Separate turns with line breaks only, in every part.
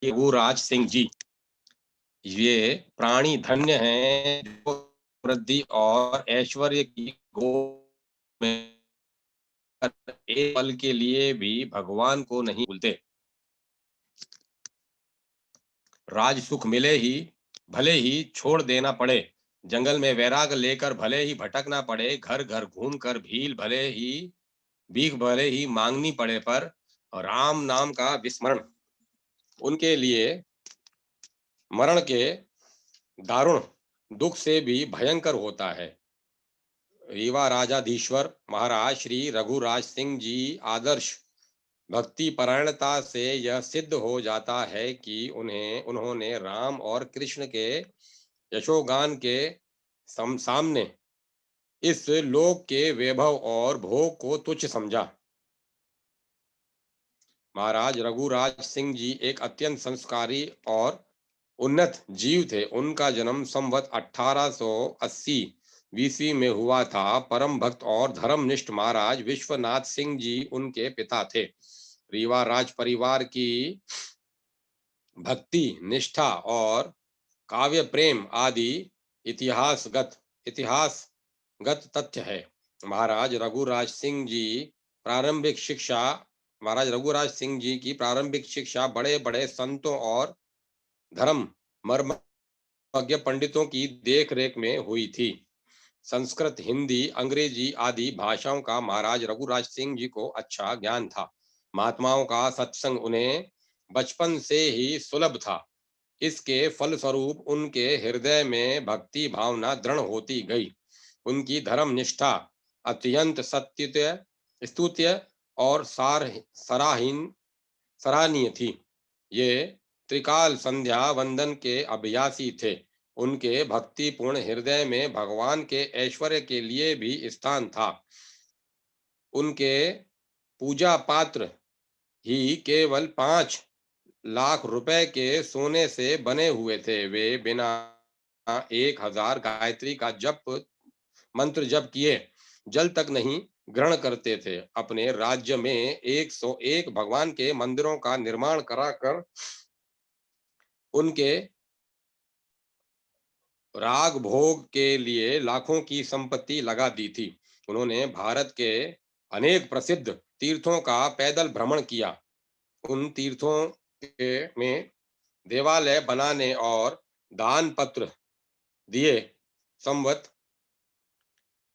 रघुराज सिंह जी, ये प्राणी धन्य हैं जो वृद्धि और ऐश्वर्य की गोद में एक पल के लिए भी भगवान को नहीं भूलते। राज सुख भले ही छोड़ देना पड़े, जंगल में वैराग लेकर भले ही भटकना पड़े, घर घर घूमकर भीख भले ही मांगनी पड़े, पर राम नाम का विस्मरण उनके लिए मरण के दारुण दुख से भी भयंकर होता है। रीवा राजाधीश्वर महाराज श्री रघुराज सिंह जी आदर्श भक्ति परायणता से यह सिद्ध हो जाता है कि उन्होंने राम और कृष्ण के यशोगान के सामने इस लोक के वैभव और भोग को तुच्छ समझा। महाराज रघुराज सिंह जी एक अत्यंत संस्कारी और उन्नत जीव थे। उनका जन्म संवत 1880 ईस्वी में हुआ था। परम भक्त और धर्मनिष्ठ महाराज विश्वनाथ सिंह जी उनके पिता थे। रीवा राज परिवार की भक्ति, निष्ठा और काव्य प्रेम आदि इतिहासगत तथ्य है। महाराज रघुराज सिंह जी की प्रारंभिक शिक्षा बड़े बड़े संतों और धर्म मर्मज्ञ पंडितों की देखरेख में हुई थी। संस्कृत, हिंदी, अंग्रेजी आदि भाषाओं का महाराज रघुराज सिंह जी को अच्छा ज्ञान था। महात्माओं का सत्संग उन्हें बचपन से ही सुलभ था। इसके फलस्वरूप उनके हृदय में भक्ति भावना दृढ़ होती गई। उनकी धर्म निष्ठा अत्यंत स्तुत्य और सराहनीय थी। ये त्रिकाल संध्या वंदन के अभ्यासी थे। उनके भक्तिपूर्ण हृदय में भगवान के ऐश्वर्य के लिए भी स्थान था। उनके पूजा पात्र ही केवल 5 लाख रुपए के सोने से बने हुए थे। वे बिना 1000 गायत्री का मंत्र जप किए जल तक नहीं ग्रहण करते थे। अपने राज्य में 101 भगवान के मंदिरों का निर्माण कराकर उनके राग भोग के लिए लाखों की संपत्ति लगा दी थी। उन्होंने भारत के अनेक प्रसिद्ध तीर्थों का पैदल भ्रमण किया। उन तीर्थों में देवालय बनाने और दान पत्र दिए। संवत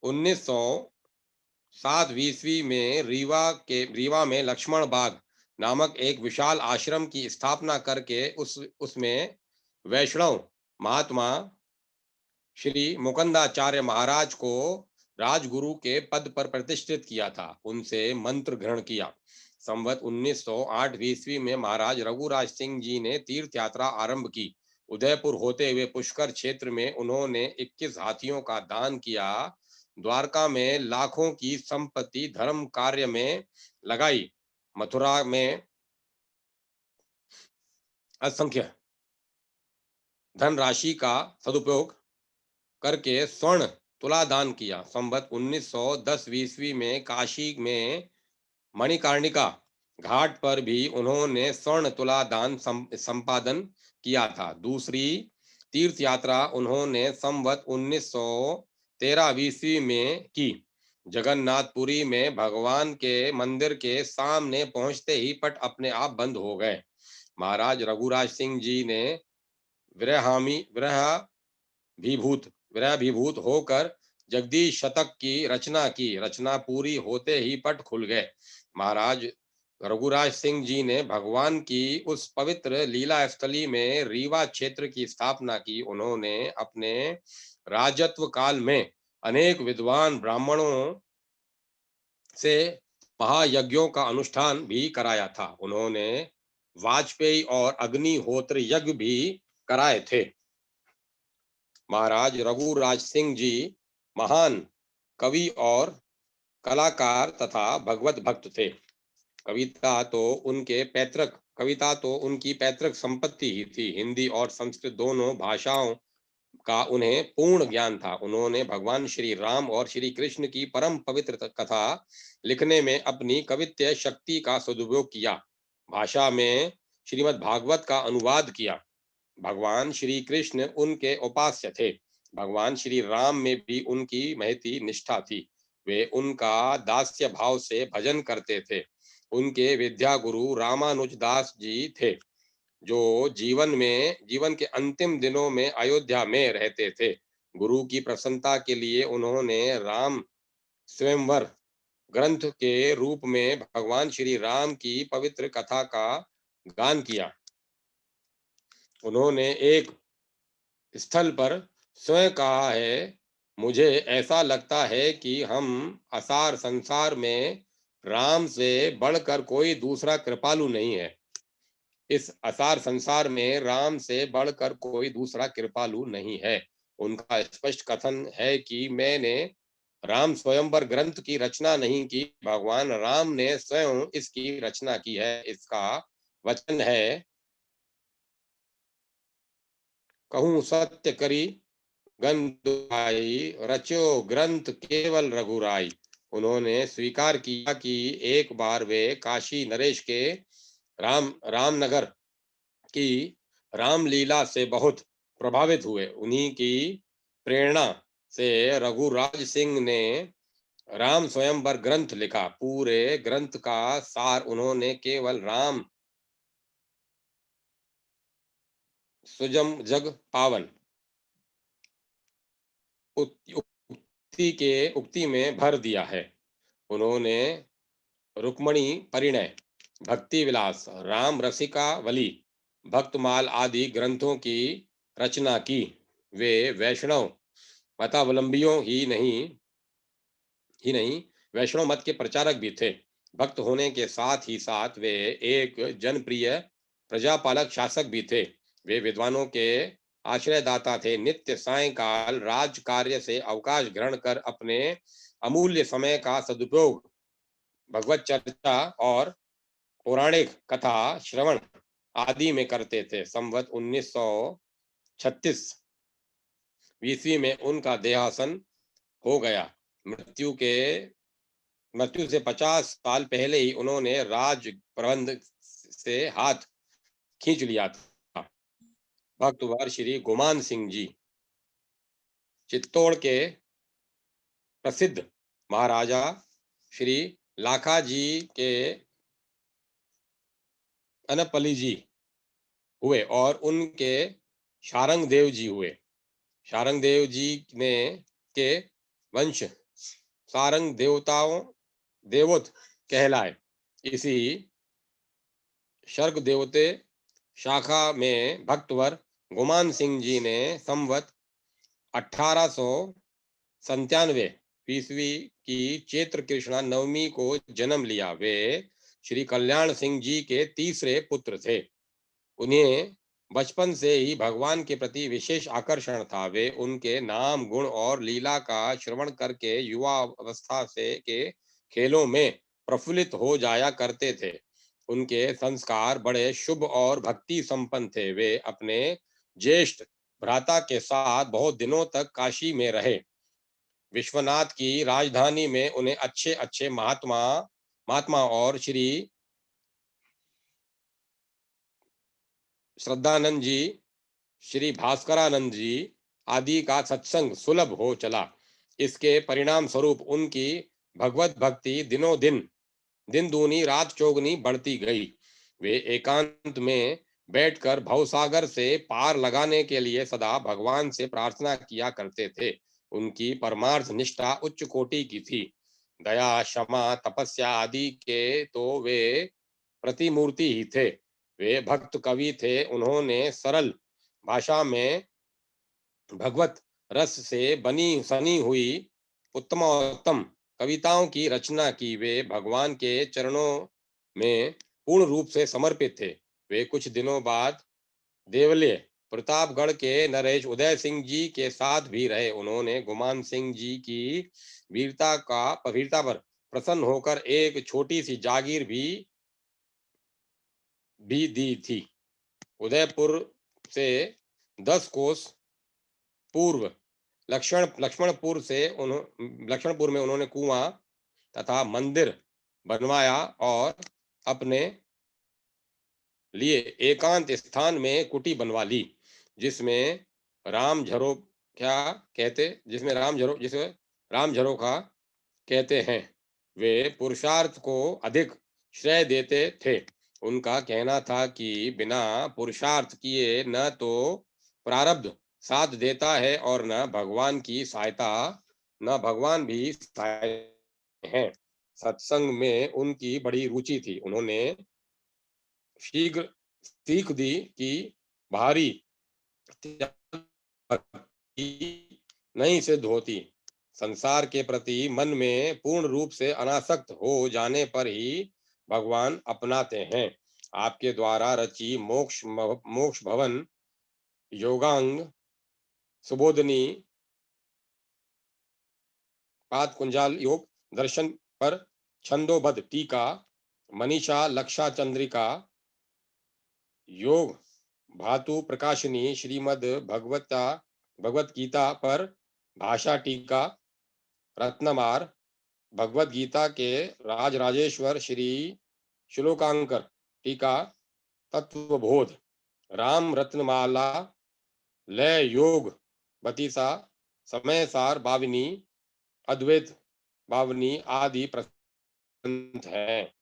1907 ईस्वी में रीवा में लक्ष्मण बाग नामक एक विशाल आश्रम की स्थापना करके उसमें वैष्णव महात्मा श्री मुकुंदाचार्य महाराज को राजगुरु के पद पर प्रतिष्ठित किया था। उनसे मंत्र ग्रहण किया। संवत 1908 ईस्वी में महाराज रघुराज सिंह जी ने तीर्थ यात्रा आरंभ की। उदयपुर होते हुए पुष्कर क्षेत्र में उन्होंने 21 हाथियों का दान किया। द्वारका में लाखों की संपत्ति धर्म कार्य में लगाई। मथुरा में असंख्य धनराशि का सदुपयोग करके स्वर्ण तुला दान किया। संवत 1910 ईस्वी में काशी में मणिकर्णिका घाट पर भी उन्होंने स्वर्ण तुला दान संपादन किया था। दूसरी तीर्थ यात्रा उन्होंने संवत 1913 ईस्वी में की। जगन्नाथपुरी में भगवान के मंदिर के सामने पहुंचते ही पट अपने आप बंद हो गए। महाराज रघुराज सिंह जी ने विरहाभिभूत होकर जगदीश शतक की रचना की। रचना पूरी होते ही पट खुल गए। महाराज रघुराज सिंह जी ने भगवान की उस पवित्र लीला स्थली में रीवा क्षेत्र की स्थापना की। उन्होंने अपने राजत्व काल में अनेक विद्वान ब्राह्मणों से महायज्ञों का अनुष्ठान भी कराया था। उन्होंने वाजपेयी और अग्निहोत्र यज्ञ भी कराए थे। महाराज रघुराज सिंह जी महान कवि और कलाकार तथा भगवत भक्त थे। कविता तो उनकी पैतृक संपत्ति ही थी। हिंदी और संस्कृत दोनों भाषाओं का उन्हें पूर्ण ज्ञान था। उन्होंने भगवान श्री राम और श्री कृष्ण की परम पवित्र कथा लिखने में अपनी कवित्य शक्ति का सदुपयोग किया। भाषा में श्रीमद् भागवत का अनुवाद किया। भगवान श्री कृष्ण उनके उपास्य थे। भगवान श्री राम में भी उनकी महती निष्ठा थी। वे उनका दास्य भाव से भजन करते थे। उनके विद्या गुरु रामानुजदास जी थे, जो जीवन के अंतिम दिनों में अयोध्या में रहते थे। गुरु की प्रसन्नता के लिए उन्होंने राम स्वयंवर ग्रंथ के रूप में भगवान श्री राम की पवित्र कथा का गान किया। उन्होंने एक स्थल पर स्वयं कहा है, मुझे ऐसा लगता है कि हम असार संसार में राम से बढ़कर कोई दूसरा कृपालु नहीं है। इस असार संसार में राम से बढ़कर कोई दूसरा कृपालु नहीं है। उनका स्पष्ट कथन है कि मैंने राम स्वयंवर ग्रंथ की रचना नहीं की, भगवान राम ने स्वयं इसकी रचना की है। इसका वचन है, कहूँ सत्य करी गंधुराई, रचो ग्रंथ केवल रघुराई। उन्होंने स्वीकार किया कि एक बार वे काशी नरेश के रामनगर की रामलीला से बहुत प्रभावित हुए। उन्हीं की प्रेरणा से रघुराज सिंह ने राम स्वयंवर ग्रंथ लिखा। पूरे ग्रंथ का सार उन्होंने केवल राम सुजम जग पावन उक्ति में भर दिया है। उन्होंने रुक्मणी परिणय, भक्ति विलास, राम रसिकावली, भक्तमाल आदि ग्रंथों की रचना की। वे वैष्णव मतावलंबियों ही नहीं वैष्णव मत के प्रचारक भी थे। भक्त होने के साथ ही साथ वे एक जनप्रिय प्रजापालक शासक भी थे। वे विद्वानों के आश्रयदाता थे। नित्य सायंकाल राज कार्य से अवकाश ग्रहण कर अपने अमूल्य समय का सदुपयोग भगवत चर्चा और पौराणिक कथा श्रवण आदि में करते थे। संवत 1936 ईस्वी में उनका देहासन हो गया। मृत्यु से 50 साल पहले ही उन्होंने राज प्रबंध से हाथ खींच लिया था। भक्तवर श्री गुमान सिंह जी, चित्तौड़ के प्रसिद्ध महाराजा श्री लाखा जी के अनपली जी हुए और उनके शारंग देव जी हुए। शारंग देव जी ने के वंश सारंग देवोत कहलाए। इसी शर्क देवते शाखा में भक्तवर गुमान सिंह जी ने संवत 1897 ईस्वी की चैत्र कृष्णा नवमी को जन्म लिया। वे श्री कल्याण सिंह जी के तीसरे पुत्र थे। उन्हें बचपन से ही भगवान के प्रति विशेष आकर्षण था। वे उनके नाम गुण और लीला का श्रवण करके युवा अवस्था से के खेलों में प्रफुल्लित हो जाया करते थे। उनके संस्कार बड़े शुभ और भक्ति संपन्न थे। वे अपने ज्येष्ठ भ्राता के साथ बहुत दिनों तक काशी में रहे। विश्वनाथ की राजधानी में उन्हें अच्छे अच्छे महात्मा और श्री श्रद्धानंद जी, श्री भास्करानंद जी आदि का सत्संग सुलभ हो चला। इसके परिणाम स्वरूप उनकी भगवत भक्ति दिनों दिन दूनी रात चौगुनी बढ़ती गई। वे एकांत में बैठकर भवसागर से पार लगाने के लिए सदा भगवान से प्रार्थना किया करते थे। उनकी परमार्थ निष्ठा उच्च कोटि की थी। दया, क्षमा, तपस्या आदि के तो वे प्रतिमूर्ति ही थे। वे भक्त कवि थे। उन्होंने सरल भाषा में भगवत रस से बनी सनी हुई उत्तमोत्तम कविताओं की रचना की। वे भगवान के चरणों में पूर्ण रूप से समर्पित थे। वे कुछ दिनों बाद देवलिया प्रतापगढ़ के नरेश उदय सिंह जी के साथ भी रहे। उन्होंने गुमान सिंह जी की वीरता पर प्रसन्न होकर एक छोटी सी जागीर भी दी थी। उदयपुर से 10 कोस पूर्व लक्ष्मणपुर में उन्होंने कुआं तथा मंदिर बनवाया और अपने लिए एकांत स्थान में कुटी बनवा ली, जिसमें राम झरो क्या कहते जिसे राम झरोखा कहते हैं। वे पुरुषार्थ को अधिक श्रेय देते थे। उनका कहना था कि बिना पुरुषार्थ किए न तो प्रारब्ध साथ देता है और न भगवान भी सहाय हैं। सत्संग में उनकी बड़ी रुचि थी। उन्होंने शीघ्र सीख दी कि भारी त्याग भक्ति नहीं सिद्ध होती। संसार के प्रति मन में पूर्ण रूप से अनासक्त हो जाने पर ही भगवान अपनाते हैं। आपके द्वारा रची मोक्ष भवन, योगांग, सुबोधनी, पाद कुंजाल योग दर्शन पर छंदोबद्ध टीका, मनीषा लक्षा चंद्रिका, योग भातु प्रकाशनी, भगवत गीता पर भाषा टीका, रत्नमार, भगवत गीता के राजराजेश्वर श्री श्लोकांकर टीका, तत्वबोध, राम रत्नमाला, लय योग बतीसा, समय सार बावनी, अद्वैत बावनी आदि प्रसिद्ध हैं।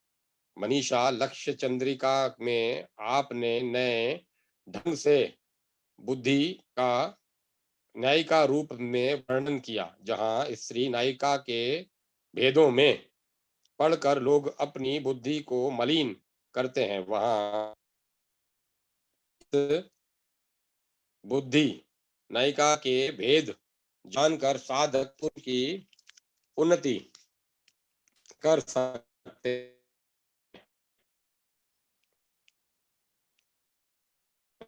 मनीषा लक्ष्य चंद्रिका में आपने नए ढंग से बुद्धि का न्यायिका रूप में वर्णन किया, जहां स्त्री न्यायिका के भेदों में पढ़कर लोग अपनी बुद्धि को मलिन करते हैं, वहां बुद्धि न्यायिका के भेद जानकर साधक की उन्नति कर सकते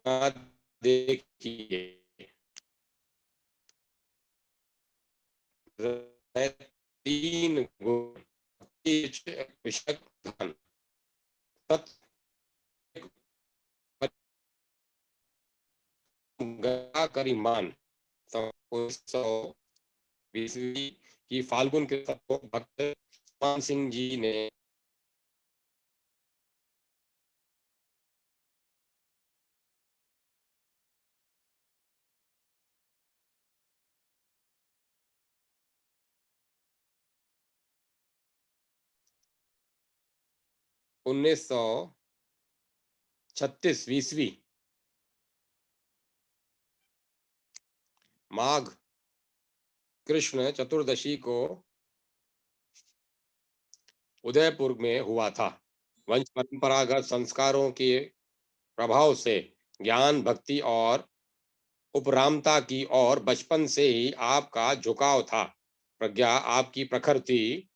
हैं। देखिए, तीन गुण विषय धन ईमान 1920 की फाल्गुन के भक्त मान सिंह जी ने 1936 माघ कृष्ण चतुर्दशी को उदयपुर में हुआ था। वंश परंपरागत संस्कारों के प्रभाव से ज्ञान, भक्ति और उपरामता की ओर बचपन से ही आपका झुकाव था। प्रज्ञा आपकी प्रखर थी।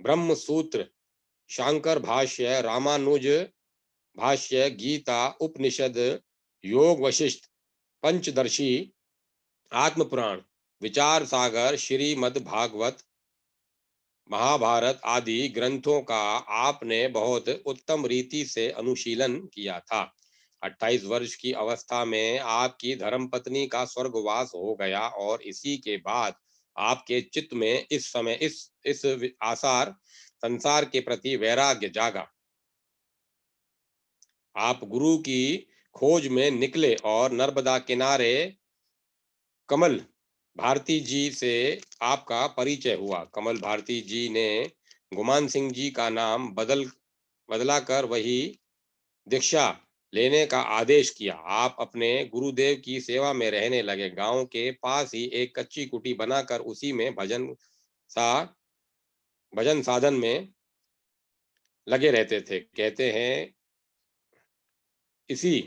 ब्रह्म सूत्र, शांकर भाष्य, रामानुज भाष्य, गीता, उपनिषद, योग वशिष्ठ, पंचदर्शी, आत्मपुराण, विचार सागर, श्रीमद् भागवत, महाभारत आदि ग्रंथों का आपने बहुत उत्तम रीति से अनुशीलन किया था। 28 वर्ष की अवस्था में आपकी धर्मपत्नी का स्वर्गवास हो गया और इसी के बाद आपके चित्त में इस आसार संसार के प्रति वैराग्य जागा। आप गुरु की खोज में निकले और नर्मदा किनारे कमल भारती जी से आपका परिचय हुआ। कमल भारती जी ने गुमान सिंह जी का नाम बदलाकर वही दीक्षा लेने का आदेश किया। आप अपने गुरुदेव की सेवा में रहने लगे। गांव के पास ही एक कच्ची कुटी बनाकर उसी में भजन साधन में लगे रहते थे। कहते हैं इसी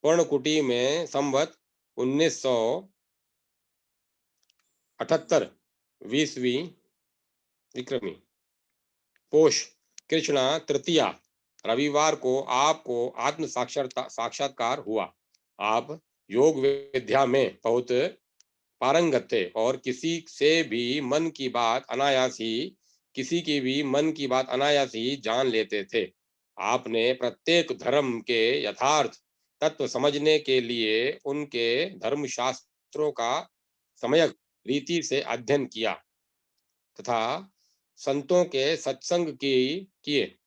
पर्णकुटी में संवत 1978 20वीं विक्रमी पोष कृष्णा तृतीया रविवार को आपको आत्म साक्षात्कार हुआ। आप योग विद्या में बहुत पारंगत थे और किसी की भी मन की बात अनायास ही जान लेते थे। आपने प्रत्येक धर्म के यथार्थ तत्व समझने के लिए उनके धर्मशास्त्रों का सम्यक रीति से अध्ययन किया तथा संतों के सत्संग की किए।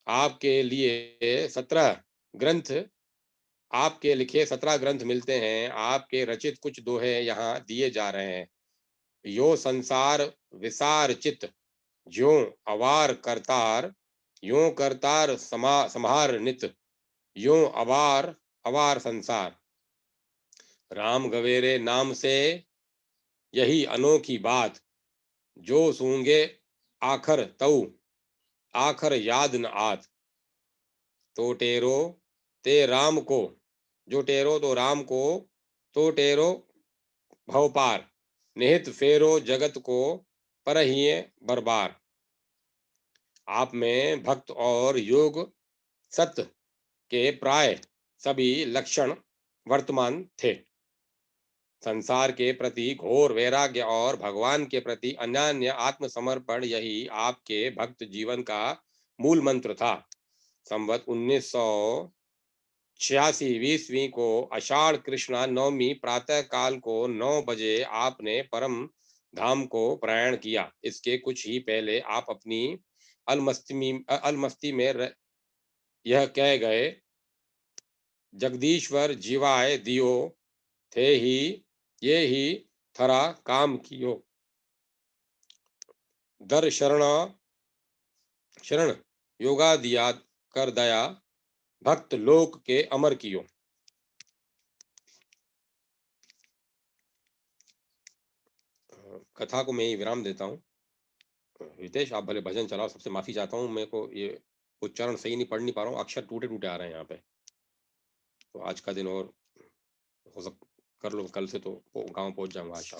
आपके लिए 17 ग्रंथ आपके लिखे 17 ग्रंथ मिलते हैं, आपके रचित कुछ दोहे यहाँ दिए जा रहे हैं। यो संसार विसार चित, ज्यों अवार करतार, यों करतार संहार नित, यों अवार अवार संसार। राम गवेरे नाम से यही अनोखी बात, जो सूंगे आखर तऊ, आखर याद न आत। तो टेरो ते राम को, जो टेरो तो राम को, तो टेरो भवपार, निहित फेरो जगत को, परहिए बरबार। आप में भक्त और योग सत्य के प्राय सभी लक्षण वर्तमान थे। संसार के प्रति घोर वैराग्य और भगवान के प्रति अनन्य आत्मसमर्पण, यही आपके भक्त जीवन का मूल मंत्र था। संवत 1986 को आषाढ़ कृष्णा नवमी प्रातः काल को 9 बजे आपने परम धाम को प्रयाण किया। इसके कुछ ही पहले आप अपनी अलमस्ती में यह कह गए, जगदीश्वर जीवाय दियो, थे ही ये ही थरा काम कियो। दर शरण योगा दिया कर दया, भक्त लोक के अमर कियो। कथा को मैं ही विराम देता हूँ। हितेश, आप भले भजन चलाओ, सबसे माफी चाहता हूँ, मेरे को ये उच्चारण सही नहीं पढ़ नहीं पा रहा हूँ, अक्षर टूटे टूटे आ रहे हैं यहाँ पे। तो आज का दिन और हो सक कर लो, कल से तो गांव पहुंच जाऊंगा आज शाम।